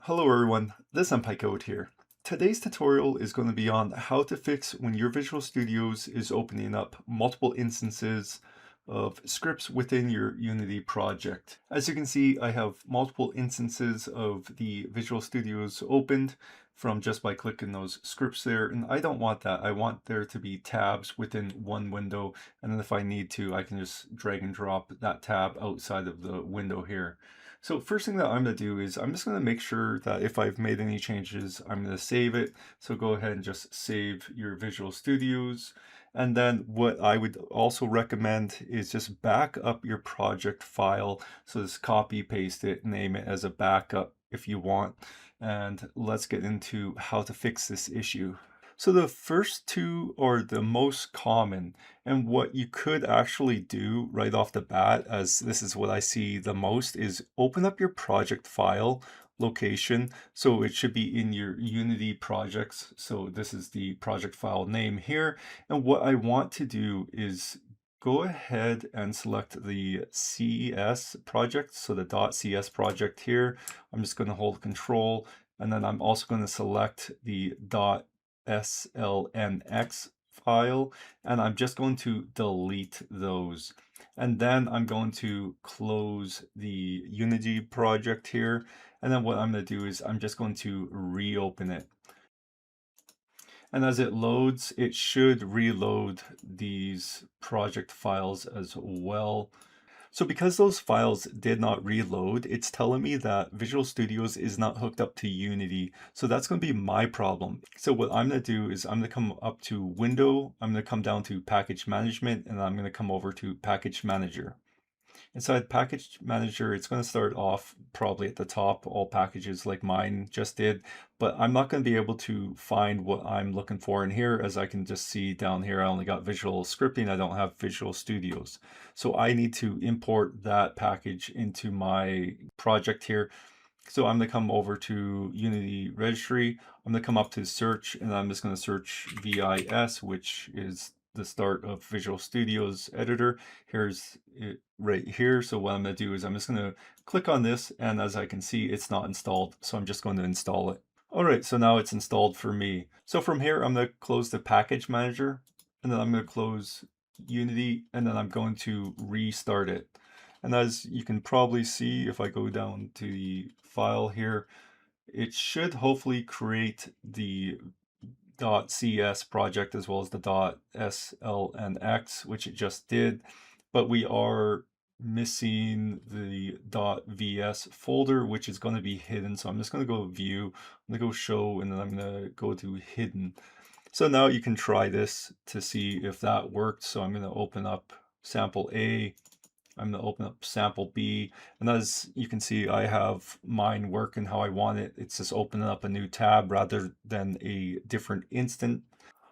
Hello everyone, TheSenpaiCode here. Today's tutorial is going to be on how to fix when your Visual Studios is opening up multiple instances of scripts within your Unity project. As you can see, I have multiple instances of the Visual Studios opened from just by clicking those scripts there, and I don't want that. I want there to be tabs within one window, and then if I need to, I can just drag and drop that tab outside of the window here. So first thing that I'm going to do is I'm just going to make sure that if I've made any changes, I'm going to save it. So go ahead and just save your Visual Studios. And then what I would also recommend is just back up your project file. So just copy, paste it, name it as a backup if you want. And let's get into how to fix this issue. So the first two are the most common, and what you could actually do right off the bat, as this is what I see the most, is open up your project file location. So it should be in your Unity projects. So this is the project file name here. And what I want to do is go ahead and select the CS project. So the .cs project here. I'm just going to hold Control, and then I'm also going to select the .slnx file, and I'm just going to delete those. And then I'm going to close the Unity project here. And then what I'm going to do is I'm just going to reopen it. And as it loads, it should reload these project files as well. So because those files did not reload, it's telling me that Visual Studios is not hooked up to Unity. So that's going to be my problem. So what I'm going to do is I'm going to come up to Window, I'm going to come down to Package Management, and I'm going to come over to Package Manager. Inside Package Manager, it's going to start off probably at the top, all packages like mine just did, but I'm not going to be able to find what I'm looking for in here. As I can just see down here, I only got Visual Scripting, I don't have Visual Studios. So I need to import that package into my project here. So I'm going to come over to Unity Registry, I'm going to come up to search, and I'm just going to search VIS, which is the start of Visual Studio's editor. Here's it right here. So what I'm going to do is I'm just going to click on this, and as I can see, it's not installed. So I'm just going to install it. All right, so now it's installed for me. So from here, I'm going to close the package manager, and then I'm going to close Unity, and then I'm going to restart it. And as you can probably see, if I go down to the file here, it should hopefully create the .cs project as well as the .slnx, which it just did, but we are missing the .vs folder, which is going to be hidden. So I'm just going to go View, I'm going to go Show, and then I'm going to go to Hidden. So now you can try this to see if that worked. So I'm going to open up sample A, I'm going to open up sample B, and as you can see, I have mine working how I want it. It's just opening up a new tab rather than a different instant.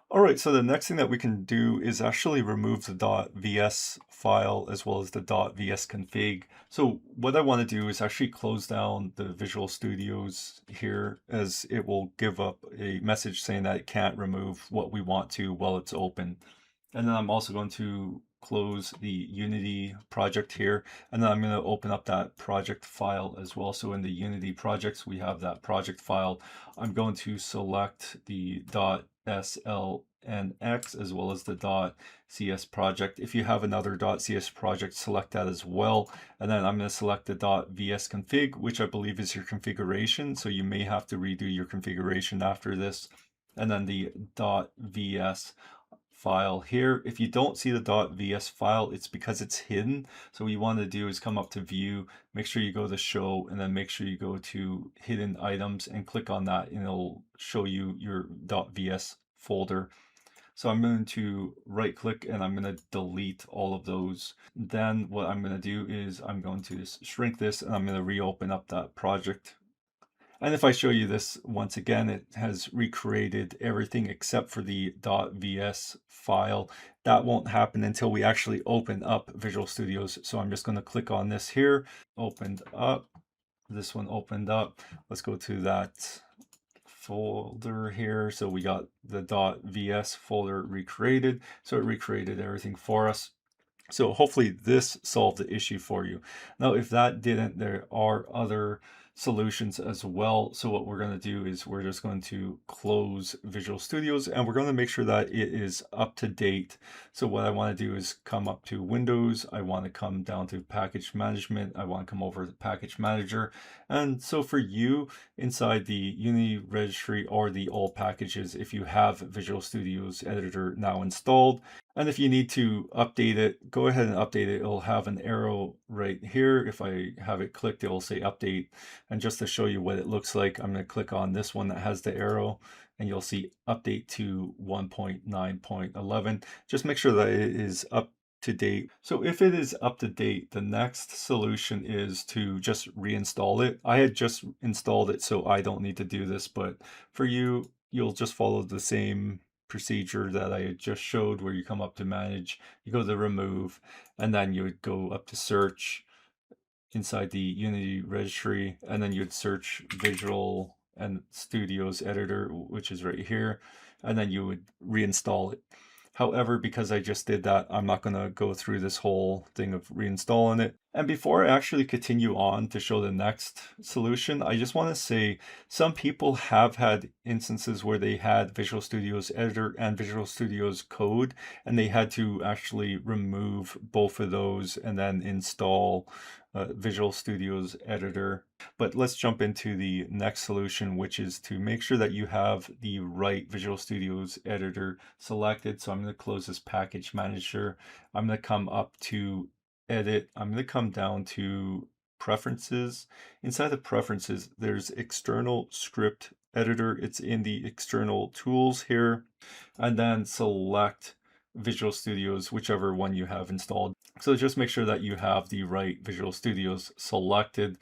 All right, so the next thing that we can do is actually remove the .vs file as well as the .vs config. So what I want to do is actually close down the Visual Studios here, as it will give up a message saying that it can't remove what we want to while it's open. And then I'm also going to close the Unity project here, and then I'm going to open up that project file as well. So in the Unity projects, we have that project file. I'm going to select the .slnx as well as the .cs project. If you have another .cs project, select that as well. And then I'm going to select the .vs config, which I believe is your configuration. So you may have to redo your configuration after this. And then the .vs file here. If you don't see the .vs file, it's because it's hidden. So what you want to do is come up to View, make sure you go to Show, and then make sure you go to Hidden Items and click on that, and it'll show you your .vs folder. So I'm going to right click and I'm going to delete all of those. Then what I'm going to do is I'm going to shrink this, and I'm going to reopen up that project. And if I show you this once again, it has recreated everything except for the .vs file. That won't happen until we actually open up Visual Studios. So I'm just going to click on this here, opened up. This one opened up. Let's go to that folder here. So we got the .vs folder recreated. So it recreated everything for us. So hopefully this solved the issue for you. Now, if that didn't, there are other solutions as well. So what we're going to do is we're just going to close Visual Studios and we're going to make sure that it is up to date. So what I want to do is come up to Windows. I want to come down to Package Management. I want to come over to Package Manager. And so for you inside the Unity registry or the all packages, if you have Visual Studios Editor now installed, and if you need to update it, go ahead and update it. It'll have an arrow right here. If I have it clicked, it will say update. And just to show you what it looks like, I'm going to click on this one that has the arrow and you'll see update to 1.9.11. Just make sure that it is up to date. So if it is up to date, the next solution is to just reinstall it. I had just installed it, so I don't need to do this, but for you, you'll just follow the same procedure that I had just showed, where you come up to manage, you go to remove, and then you would go up to search inside the Unity registry, and then you'd search Visual and Studios Editor, which is right here, and then you would reinstall it. However, because I just did that, I'm not going to go through this whole thing of reinstalling it. And before I actually continue on to show the next solution, I just want to say some people have had instances where they had Visual Studio's Editor and Visual Studio's Code, and they had to actually remove both of those and then install Visual Studio's Editor. But let's jump into the next solution, which is to make sure that you have the right Visual Studio's Editor selected. So I'm going to close this package manager. I'm going to come up to edit. I'm going to come down to preferences. Inside the preferences, there's external script editor. It's in the external tools here, and then select Visual Studios, whichever one you have installed. So just make sure that you have the right Visual Studios selected.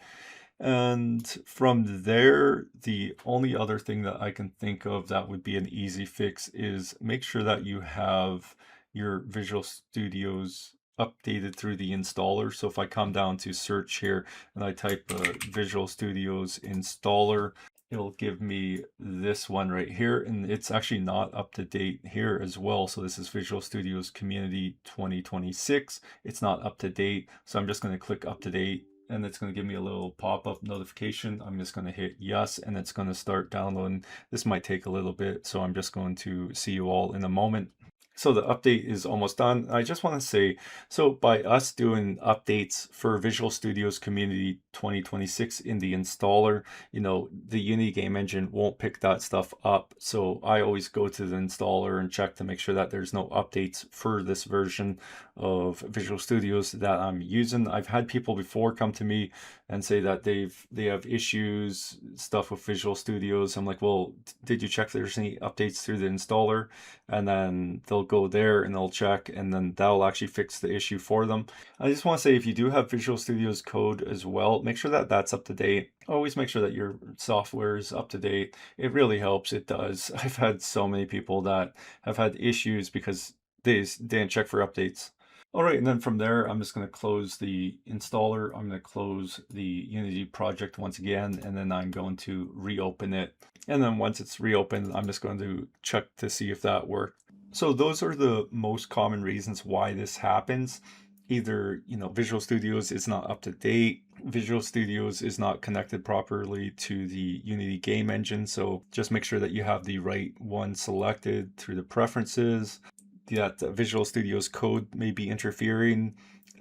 And from there, the only other thing that I can think of that would be an easy fix is make sure that you have your Visual Studios updated through the installer. So if I come down to search here and I type Visual Studios installer, it'll give me this one right here, and it's actually not up to date here as well. So this is Visual Studios Community 2026. It's not up to date, so I'm just going to click up to date, and it's going to give me a little pop-up notification. I'm just going to hit yes, and it's going to start downloading. This might take a little bit, so I'm just going to see you all in a moment. So the update is almost done. I just want to say, so by us doing updates for Visual Studios Community 2026 in the installer, the Unity game engine won't pick that stuff up. So I always go to the installer and check to make sure that there's no updates for this version of Visual Studios that I'm using. I've had people before come to me and say that they have issues, stuff with Visual Studios. I'm like, well, did you check if there's any updates through the installer? And then they'll go there and they'll check, and then that'll actually fix the issue for them. I just want to say, if you do have Visual Studio's Code as well, make sure that that's up to date. Always make sure that your software is up to date. It really helps. It does. I've had so many people that have had issues because they didn't check for updates. All right, and then from there, I'm just going to close the installer. I'm going to close the Unity project once again, and then I'm going to reopen it. And then once it's reopened, I'm just going to check to see if that worked. So those are the most common reasons why this happens. Either, Visual Studios is not up to date, Visual Studios is not connected properly to the Unity game engine. So just make sure that you have the right one selected through the preferences, that Visual Studio's code may be interfering,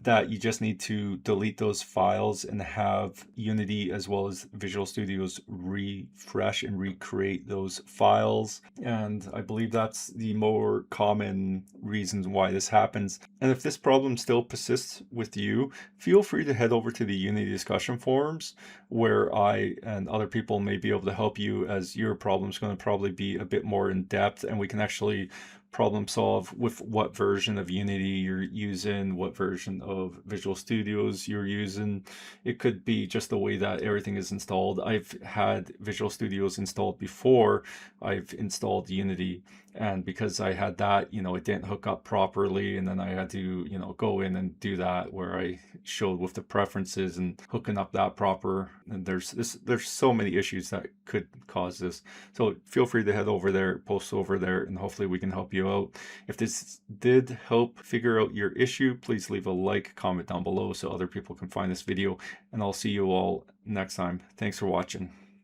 that you just need to delete those files and have Unity as well as Visual Studios refresh and recreate those files. And I believe that's the more common reasons why this happens. And if this problem still persists with you, feel free to head over to the Unity discussion forums, where I and other people may be able to help you, as your problem is going to probably be a bit more in depth, and we can actually problem solve with what version of Unity you're using, what version of Visual Studios you're using. It could be just the way that everything is installed. I've had Visual Studios installed before I've installed Unity, and because I had that, it didn't hook up properly, and then I had to, go in and do that where I showed with the preferences and hooking up that proper. And there's so many issues that could cause this. So feel free to head over there, post over there, and hopefully we can help you out. If this did help figure out your issue, please leave a like, comment down below so other people can find this video, and I'll see you all next time. Thanks for watching.